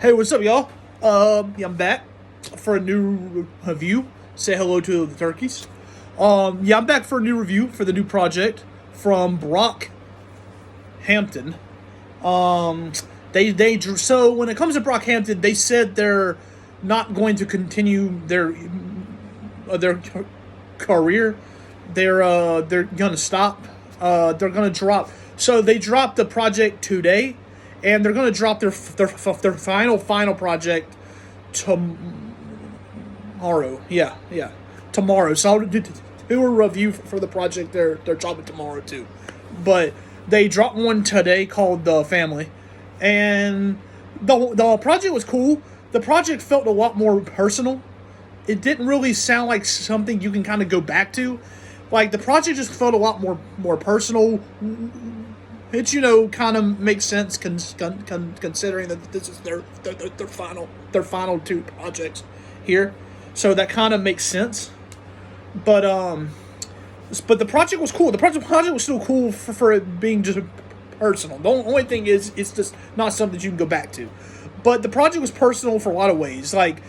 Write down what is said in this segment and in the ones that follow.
Hey, what's up, y'all? I'm back for a new review. Say hello to the turkeys. I'm back for a new review for the new project from Brockhampton. So when it comes to Brockhampton, they said they're not going to continue their career. They're gonna stop. They're gonna drop. So they dropped the project today, and they're gonna drop their final project tomorrow. Yeah, tomorrow. So I'll do a review for the project they're dropping tomorrow too. But they dropped one today called The Family, and the project was cool. The project felt a lot more personal. It didn't really sound like something you can kind of go back to. Like, the project just felt a lot more personal. It, kind of makes sense considering that this is their final two projects here. So that kind of makes sense. But the project was cool. The project was still cool for it being just personal. The only thing is, it's just not something that you can go back to. But the project was personal for a lot of ways. Like,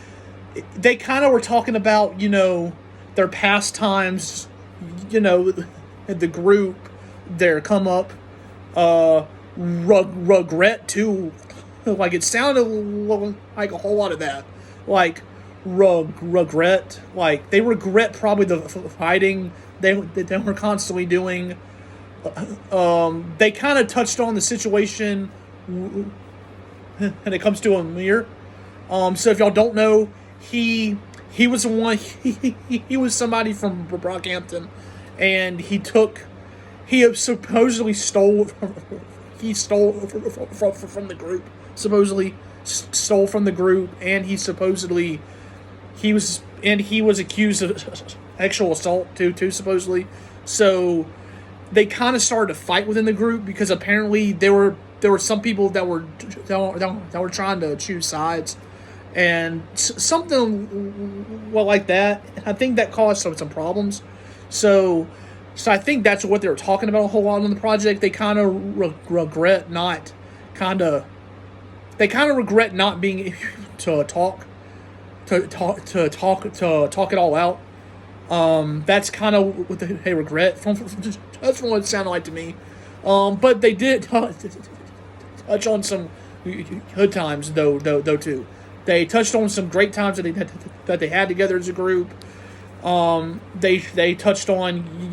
they kind of were talking about, their past times, the group, their come up, regret too. Like, it sounded like a whole lot of that. Like, regret. Like, they regret probably the fighting they were constantly doing. They kind of touched on the situation when it comes to Amir. So if y'all don't know, he was the one. He was somebody from Brockhampton, and he supposedly stole. He stole from the group. Supposedly stole from the group, and he was accused of sexual assault too. Supposedly, so they kind of started to fight within the group because apparently there were some people that were trying to choose sides. And something like that, I think that caused some problems. So I think that's what they were talking about a whole lot on the project. They kind of regret not being able to talk it all out. That's kind of what they regret. That's what it sounded like to me. But they did touch on some good times though too. They touched on some great times that they had together as a group. They touched on,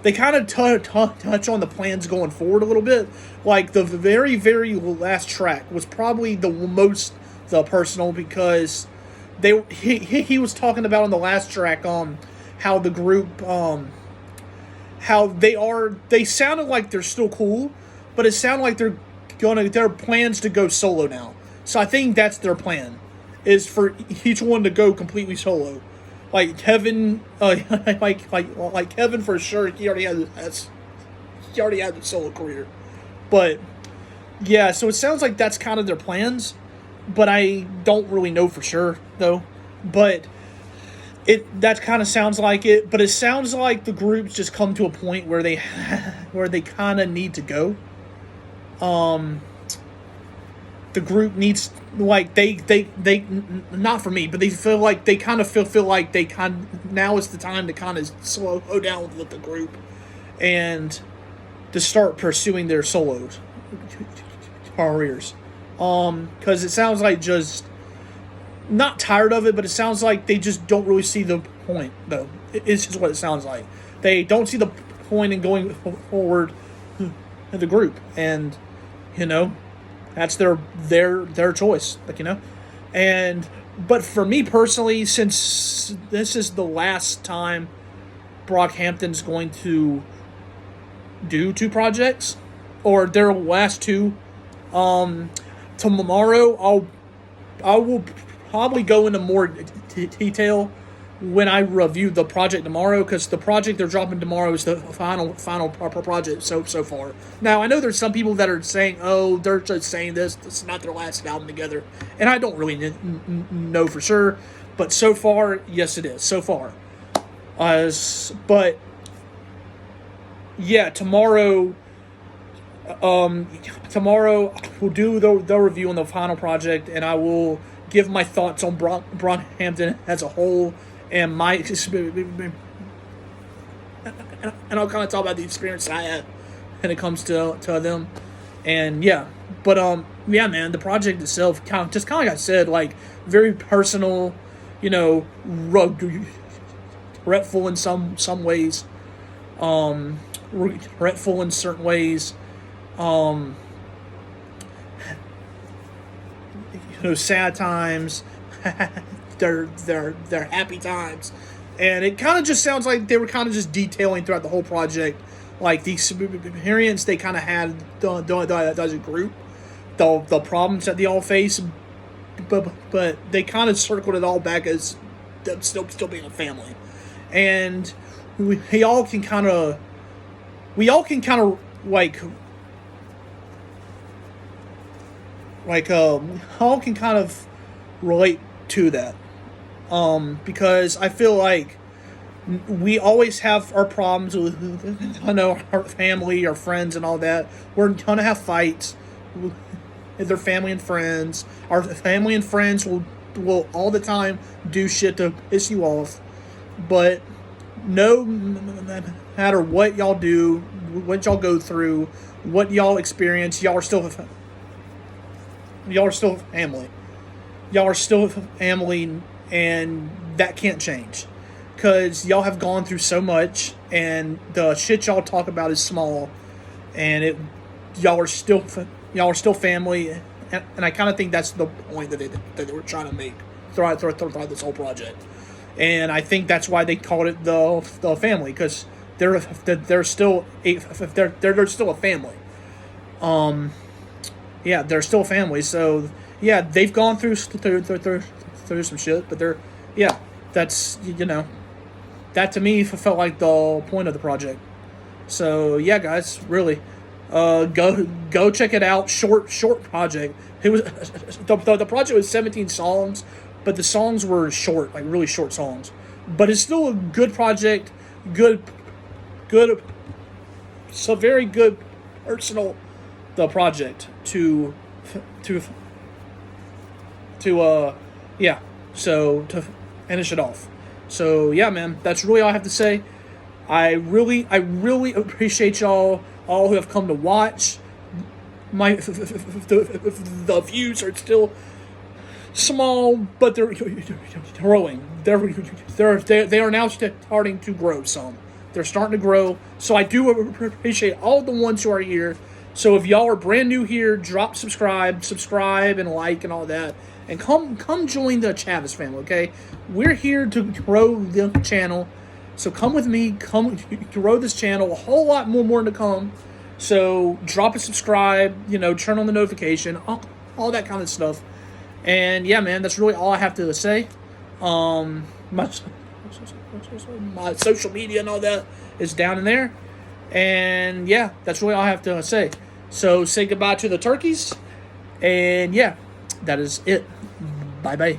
they kind of touch on the plans going forward a little bit. Like, the very, very last track was probably the most personal because he was talking about on the last track how the group how they sounded like they're still cool, but it sounded like their plans to go solo now. So I think that's their plan, is for each one to go completely solo. Like Kevin, like Kevin for sure. He already had the solo career, but yeah. So it sounds like that's kind of their plans, but I don't really know for sure though. But that kind of sounds like it. But it sounds like the group's just come to a point where they kind of need to go. The group needs, like, they not for me, but they feel like they kind of feel like they now is the time to kind of slow down with the group and to start pursuing their solos careers. Because it sounds like just not tired of it, but it sounds like they just don't really see the point though. It's just what it sounds like. They don't see the point in going forward in the group, and that's their choice, but for me personally, since this is the last time Brockhampton's going to do two projects, or their last two, tomorrow I will probably go into more detail when I review the project tomorrow, because the project they're dropping tomorrow is the final project so far. Now, I know there's some people that are saying, oh, they're just saying this is not their last album together, and I don't really know for sure, but so far, yes, it is, so far. But yeah, tomorrow will do the review on the final project, and I will give my thoughts on Brockhampton as a whole, and and I'll kind of talk about the experience that I had when it comes to them, and yeah, but yeah, man, the project itself kind of like I said, like very personal, you know, regretful in some ways, regretful in certain ways, you know, sad times, they're happy times. And it kind of just sounds like they were kind of just detailing throughout the whole project, like the experience they kind of had as a group, the problems that they all face, but they kind of circled it all back as them still being a family, and we all can kind of all can kind of relate to that. Because I feel like we always have our problems with, I know, our family, our friends, and all that. We're gonna have fights with their family and friends. Our family and friends will all the time do shit to piss you off. But no matter what y'all do, what y'all go through, what y'all experience, y'all are still family. Y'all are still family. And that can't change, because y'all have gone through so much, and the shit y'all talk about is small, and y'all are still family, and I kind of think that's the point that they were trying to make throughout this whole project, and I think that's why they called it the family, because they're still a family. Yeah, they're still a family. So yeah, they've gone through some shit, but that's, you know, that to me felt like the point of the project. So yeah, guys, really, go check it out. Short project. It was the project was 17 songs, but the songs were short, like really short songs. But it's still a good project. Good. So very good, personal. The project to yeah, so to finish it off. So yeah, man, that's really all I have to say. I really appreciate y'all all who have come to watch. The views are still small, but they're growing. They are now starting to grow some. They're starting to grow. So I do appreciate all the ones who are here. So if y'all are brand new here, drop subscribe and like and all that. And come join the Chavis family, okay? We're here to grow the channel. So come with me, come grow this channel. A whole lot more to come. So drop a subscribe, you know, turn on the notification, all that kind of stuff. And yeah, man, that's really all I have to say. My social media and all that is down in there. And yeah, that's really all I have to say. So say goodbye to the turkeys. And yeah, that is it. Bye-bye.